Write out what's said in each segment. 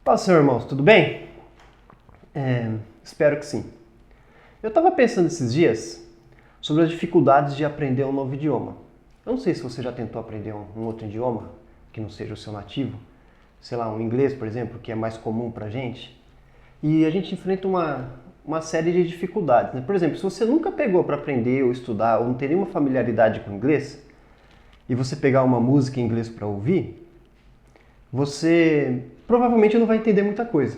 Paz, Senhor, irmãos, tudo bem? Espero que sim. Eu estava pensando esses dias sobre as dificuldades de aprender um novo idioma. Eu não sei se você já tentou aprender um outro idioma que não seja o seu nativo, sei lá, um inglês, por exemplo, que é mais comum pra gente, e a gente enfrenta uma série de dificuldades, né? Por exemplo, se você nunca pegou para aprender ou estudar ou não tem nenhuma familiaridade com inglês, e você pegar uma música em inglês para ouvir, você provavelmente não vai entender muita coisa.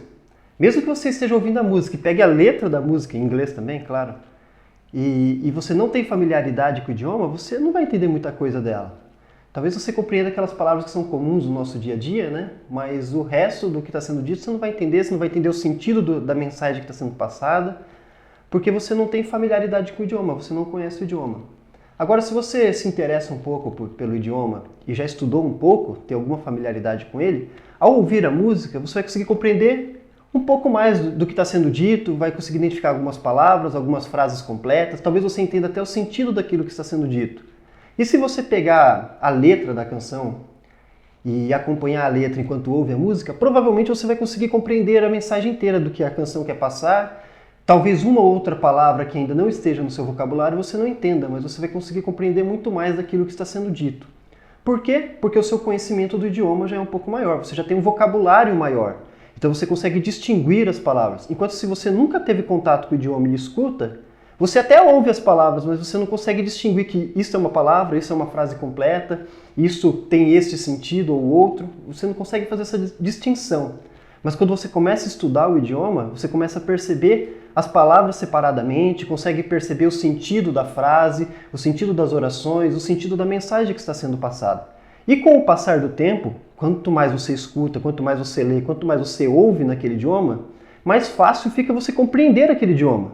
Mesmo que você esteja ouvindo a música e pegue a letra da música, em inglês também, claro, e você não tem familiaridade com o idioma, você não vai entender muita coisa dela. Talvez você compreenda aquelas palavras que são comuns no nosso dia a dia, né? Mas o resto do que está sendo dito você não vai entender o sentido da mensagem que está sendo passada, porque você não tem familiaridade com o idioma, você não conhece o idioma. Agora, se você se interessa um pouco pelo idioma e já estudou um pouco, tem alguma familiaridade com ele, ao ouvir a música, você vai conseguir compreender um pouco mais do que está sendo dito, vai conseguir identificar algumas palavras, algumas frases completas, talvez você entenda até o sentido daquilo que está sendo dito. E se você pegar a letra da canção e acompanhar a letra enquanto ouve a música, provavelmente você vai conseguir compreender a mensagem inteira do que a canção quer passar. Talvez uma ou outra palavra que ainda não esteja no seu vocabulário você não entenda, mas você vai conseguir compreender muito mais daquilo que está sendo dito. Por quê? Porque o seu conhecimento do idioma já é um pouco maior, você já tem um vocabulário maior. Então você consegue distinguir as palavras. Enquanto se você nunca teve contato com o idioma e escuta, você até ouve as palavras, mas você não consegue distinguir que isso é uma palavra, isso é uma frase completa, isso tem este sentido ou outro. Você não consegue fazer essa distinção. Mas quando você começa a estudar o idioma, você começa a perceber as palavras separadamente, consegue perceber o sentido da frase, o sentido das orações, o sentido da mensagem que está sendo passada. E com o passar do tempo, quanto mais você escuta, quanto mais você lê, quanto mais você ouve naquele idioma, mais fácil fica você compreender aquele idioma.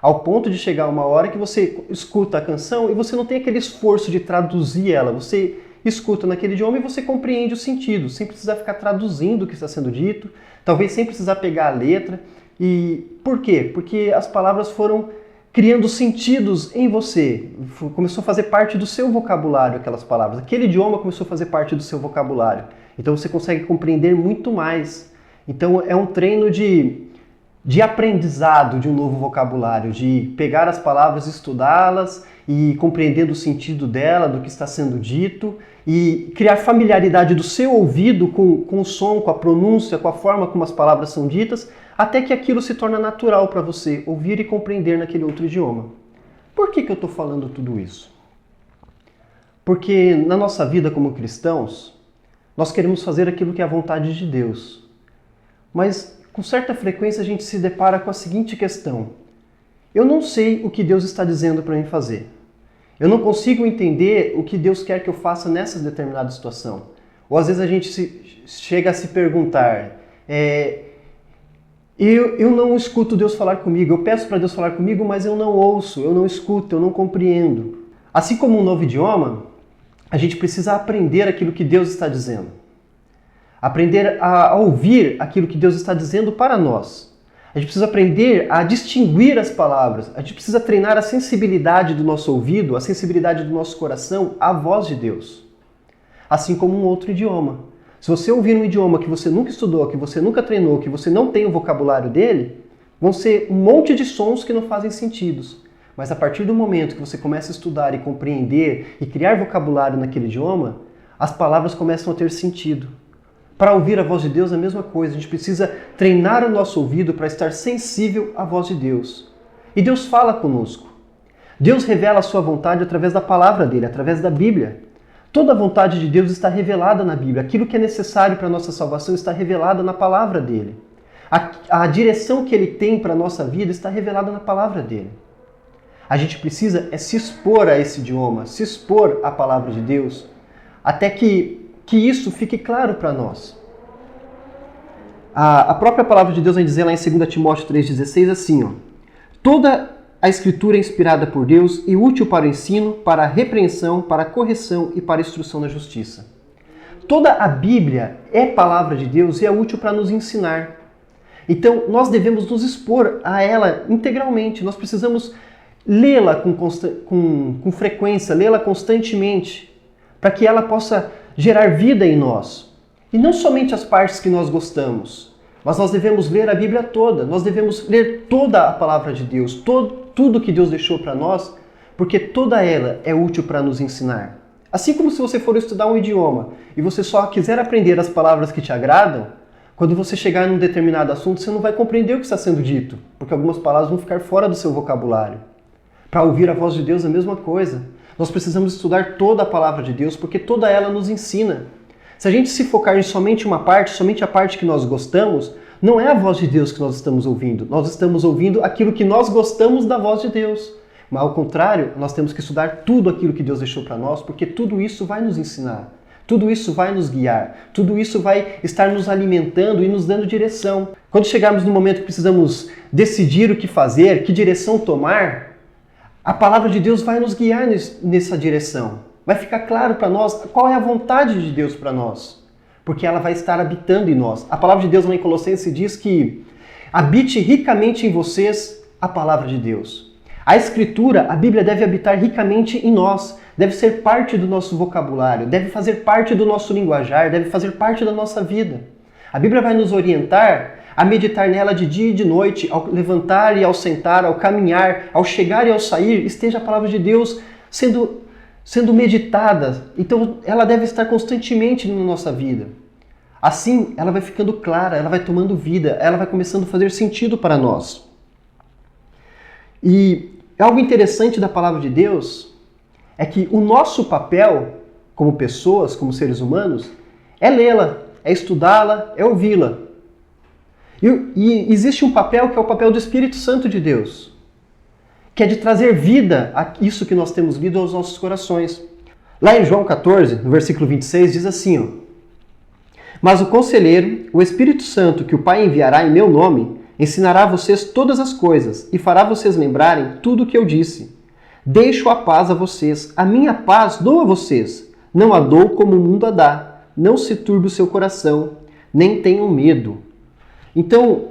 Ao ponto de chegar uma hora que você escuta a canção e você não tem aquele esforço de traduzir ela. Você escuta naquele idioma e você compreende o sentido, sem precisar ficar traduzindo o que está sendo dito, talvez sem precisar pegar a letra. E por quê? Porque as palavras foram criando sentidos em você. Começou a fazer parte do seu vocabulário aquelas palavras. Aquele idioma começou a fazer parte do seu vocabulário. Então você consegue compreender muito mais. Então é um treino de aprendizado de um novo vocabulário, de pegar as palavras, estudá-las e compreendendo o sentido dela, do que está sendo dito, e criar familiaridade do seu ouvido com o som, com a pronúncia, com a forma como as palavras são ditas, até que aquilo se torna natural para você ouvir e compreender naquele outro idioma. Por que eu estou falando tudo isso? Porque na nossa vida como cristãos, nós queremos fazer aquilo que é a vontade de Deus. Mas com certa frequência a gente se depara com a seguinte questão: eu não sei o que Deus está dizendo para mim fazer. Eu não consigo entender o que Deus quer que eu faça nessa determinada situação. Ou às vezes a gente chega a se perguntar, eu não escuto Deus falar comigo, eu peço para Deus falar comigo, mas eu não ouço, eu não escuto, eu não compreendo. Assim como um novo idioma, a gente precisa aprender aquilo que Deus está dizendo. Aprender a ouvir aquilo que Deus está dizendo para nós. A gente precisa aprender a distinguir as palavras. A gente precisa treinar a sensibilidade do nosso ouvido, a sensibilidade do nosso coração à voz de Deus. Assim como um outro idioma. Se você ouvir um idioma que você nunca estudou, que você nunca treinou, que você não tem o vocabulário dele, vão ser um monte de sons que não fazem sentido. Mas a partir do momento que você começa a estudar e compreender e criar vocabulário naquele idioma, as palavras começam a ter sentido. Para ouvir a voz de Deus é a mesma coisa, a gente precisa treinar o nosso ouvido para estar sensível à voz de Deus. E Deus fala conosco. Deus revela a sua vontade através da palavra dele, através da Bíblia. Toda a vontade de Deus está revelada na Bíblia. Aquilo que é necessário para a nossa salvação está revelado na palavra dele. A direção que ele tem para a nossa vida está revelada na palavra dele. A gente precisa se expor a esse idioma, se expor à palavra de Deus, até que isso fique claro para nós. A própria palavra de Deus vai dizer lá em 2 Timóteo 3,16 assim, ó: toda a Escritura é inspirada por Deus e útil para o ensino, para a repreensão, para a correção e para a instrução na justiça. Toda a Bíblia é palavra de Deus e é útil para nos ensinar. Então nós devemos nos expor a ela integralmente, nós precisamos lê-la com frequência, lê-la constantemente, para que ela possa gerar vida em nós. E não somente as partes que nós gostamos. Mas nós devemos ler a Bíblia toda, nós devemos ler toda a palavra de Deus, tudo que Deus deixou para nós, porque toda ela é útil para nos ensinar. Assim como se você for estudar um idioma e você só quiser aprender as palavras que te agradam, quando você chegar num determinado assunto, você não vai compreender o que está sendo dito, porque algumas palavras vão ficar fora do seu vocabulário. Para ouvir a voz de Deus é a mesma coisa. Nós precisamos estudar toda a palavra de Deus, porque toda ela nos ensina. Se a gente se focar em somente uma parte, somente a parte que nós gostamos, não é a voz de Deus que nós estamos ouvindo. Nós estamos ouvindo aquilo que nós gostamos da voz de Deus. Mas ao contrário, nós temos que estudar tudo aquilo que Deus deixou para nós, porque tudo isso vai nos ensinar. Tudo isso vai nos guiar. Tudo isso vai estar nos alimentando e nos dando direção. Quando chegarmos no momento que precisamos decidir o que fazer, que direção tomar, a palavra de Deus vai nos guiar nessa direção. Vai ficar claro para nós qual é a vontade de Deus para nós, porque ela vai estar habitando em nós. A palavra de Deus lá em Colossenses diz que habite ricamente em vocês a palavra de Deus. A Escritura, a Bíblia deve habitar ricamente em nós, deve ser parte do nosso vocabulário, deve fazer parte do nosso linguajar, deve fazer parte da nossa vida. A Bíblia vai nos orientar a meditar nela de dia e de noite, ao levantar e ao sentar, ao caminhar, ao chegar e ao sair, esteja a palavra de Deus sendo meditada. Então ela deve estar constantemente na nossa vida. Assim, ela vai ficando clara, ela vai tomando vida, ela vai começando a fazer sentido para nós. E algo interessante da palavra de Deus é que o nosso papel como pessoas, como seres humanos, é lê-la, é estudá-la, é ouvi-la. E existe um papel que é o papel do Espírito Santo de Deus, que é de trazer vida a isso que nós temos lido aos nossos corações. Lá em João 14, no versículo 26, diz assim, ó, mas o Conselheiro, o Espírito Santo, que o Pai enviará em meu nome, ensinará a vocês todas as coisas e fará vocês lembrarem tudo o que eu disse. Deixo a paz a vocês, a minha paz dou a vocês. Não a dou como o mundo a dá. Não se turbe o seu coração, nem tenham medo. Então,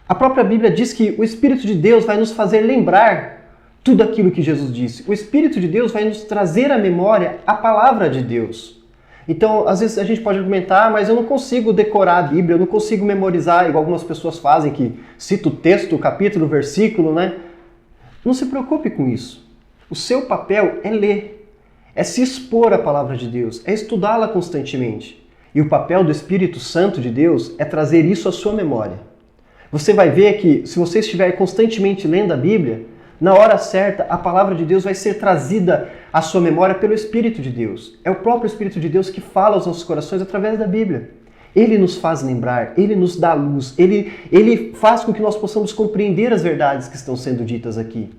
a própria Bíblia diz que o Espírito de Deus vai nos fazer lembrar tudo aquilo que Jesus disse. O Espírito de Deus vai nos trazer à memória a palavra de Deus. Então, às vezes a gente pode argumentar, mas eu não consigo decorar a Bíblia, eu não consigo memorizar, igual algumas pessoas fazem, que cita o texto, o capítulo, o versículo, né? Não se preocupe com isso. O seu papel é ler, é se expor à palavra de Deus, é estudá-la constantemente. E o papel do Espírito Santo de Deus é trazer isso à sua memória. Você vai ver que, se você estiver constantemente lendo a Bíblia, na hora certa, a palavra de Deus vai ser trazida à sua memória pelo Espírito de Deus. É o próprio Espírito de Deus que fala aos nossos corações através da Bíblia. Ele nos faz lembrar, ele nos dá luz, ele faz com que nós possamos compreender as verdades que estão sendo ditas aqui.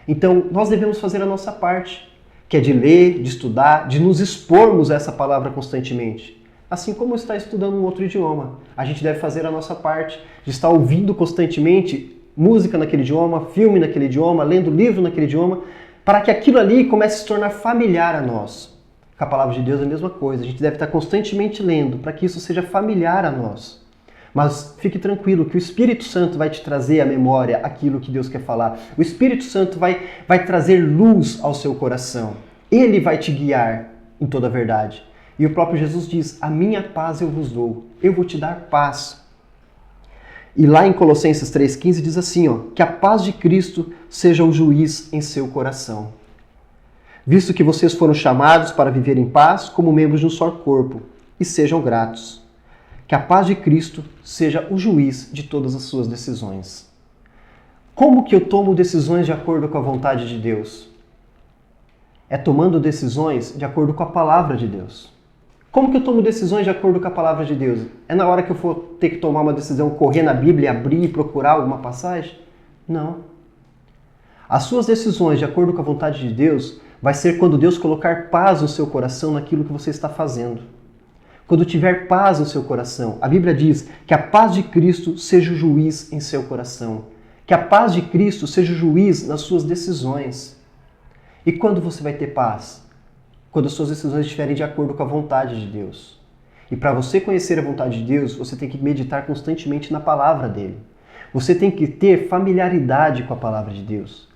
Então, nós devemos fazer a nossa parte, que é de ler, de estudar, de nos expormos a essa palavra constantemente. Assim como está estudando um outro idioma, a gente deve fazer a nossa parte, de estar ouvindo constantemente música naquele idioma, filme naquele idioma, lendo livro naquele idioma, para que aquilo ali comece a se tornar familiar a nós. Com a palavra de Deus é a mesma coisa, a gente deve estar constantemente lendo, para que isso seja familiar a nós. Mas fique tranquilo que o Espírito Santo vai te trazer à memória aquilo que Deus quer falar. O Espírito Santo vai trazer luz ao seu coração. Ele vai te guiar em toda a verdade. E o próprio Jesus diz, a minha paz eu vos dou, eu vou te dar paz. E lá em Colossenses 3,15 diz assim, ó, que a paz de Cristo seja o juiz em seu coração. Visto que vocês foram chamados para viver em paz como membros de um só corpo, e sejam gratos. Que a paz de Cristo seja o juiz de todas as suas decisões. Como que eu tomo decisões de acordo com a vontade de Deus? É tomando decisões de acordo com a palavra de Deus. Como que eu tomo decisões de acordo com a palavra de Deus? É na hora que eu for ter que tomar uma decisão, correr na Bíblia, abrir e procurar alguma passagem? Não. As suas decisões de acordo com a vontade de Deus vai ser quando Deus colocar paz no seu coração naquilo que você está fazendo. Quando tiver paz no seu coração. A Bíblia diz que a paz de Cristo seja o juiz em seu coração. Que a paz de Cristo seja o juiz nas suas decisões. E quando você vai ter paz? Quando as suas decisões estiverem de acordo com a vontade de Deus. E para você conhecer a vontade de Deus, você tem que meditar constantemente na palavra dele. Você tem que ter familiaridade com a palavra de Deus.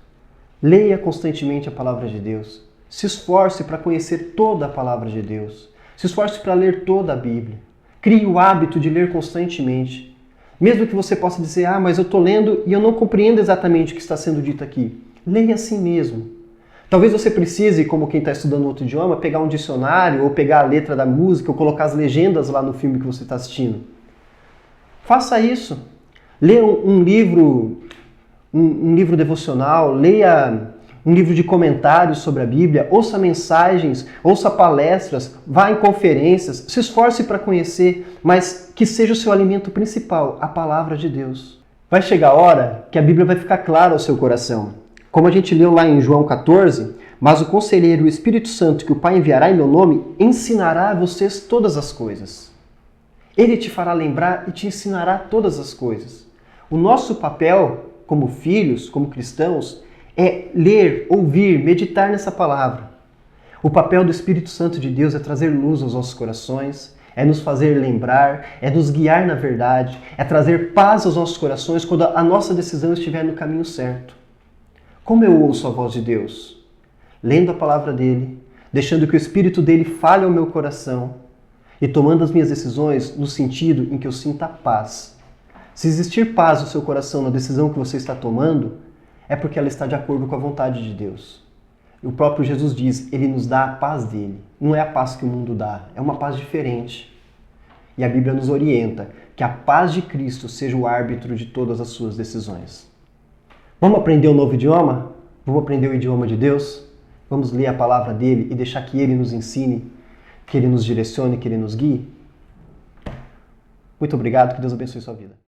Leia constantemente a palavra de Deus. Se esforce para conhecer toda a palavra de Deus. Se esforce para ler toda a Bíblia. Crie o hábito de ler constantemente. Mesmo que você possa dizer, mas eu estou lendo e eu não compreendo exatamente o que está sendo dito aqui. Leia assim mesmo. Talvez você precise, como quem está estudando outro idioma, pegar um dicionário ou pegar a letra da música ou colocar as legendas lá no filme que você está assistindo. Faça isso. Leia um livro devocional, leia um livro de comentários sobre a Bíblia, ouça mensagens, ouça palestras, vá em conferências, se esforce para conhecer, mas que seja o seu alimento principal, a palavra de Deus. Vai chegar a hora que a Bíblia vai ficar clara ao seu coração. Como a gente leu lá em João 14, mas o conselheiro, o Espírito Santo, que o Pai enviará em meu nome, ensinará a vocês todas as coisas. Ele te fará lembrar e te ensinará todas as coisas. O nosso papel, como filhos, como cristãos, é ler, ouvir, meditar nessa palavra. O papel do Espírito Santo de Deus é trazer luz aos nossos corações, é nos fazer lembrar, é nos guiar na verdade, é trazer paz aos nossos corações quando a nossa decisão estiver no caminho certo. Como eu ouço a voz de Deus? Lendo a palavra dele, deixando que o Espírito dele fale ao meu coração e tomando as minhas decisões no sentido em que eu sinta paz. Se existir paz no seu coração na decisão que você está tomando, é porque ela está de acordo com a vontade de Deus. O próprio Jesus diz, ele nos dá a paz dele. Não é a paz que o mundo dá, é uma paz diferente. E a Bíblia nos orienta que a paz de Cristo seja o árbitro de todas as suas decisões. Vamos aprender um novo idioma? Vamos aprender o idioma de Deus? Vamos ler a palavra dele e deixar que ele nos ensine, que ele nos direcione, que ele nos guie? Muito obrigado, que Deus abençoe sua vida.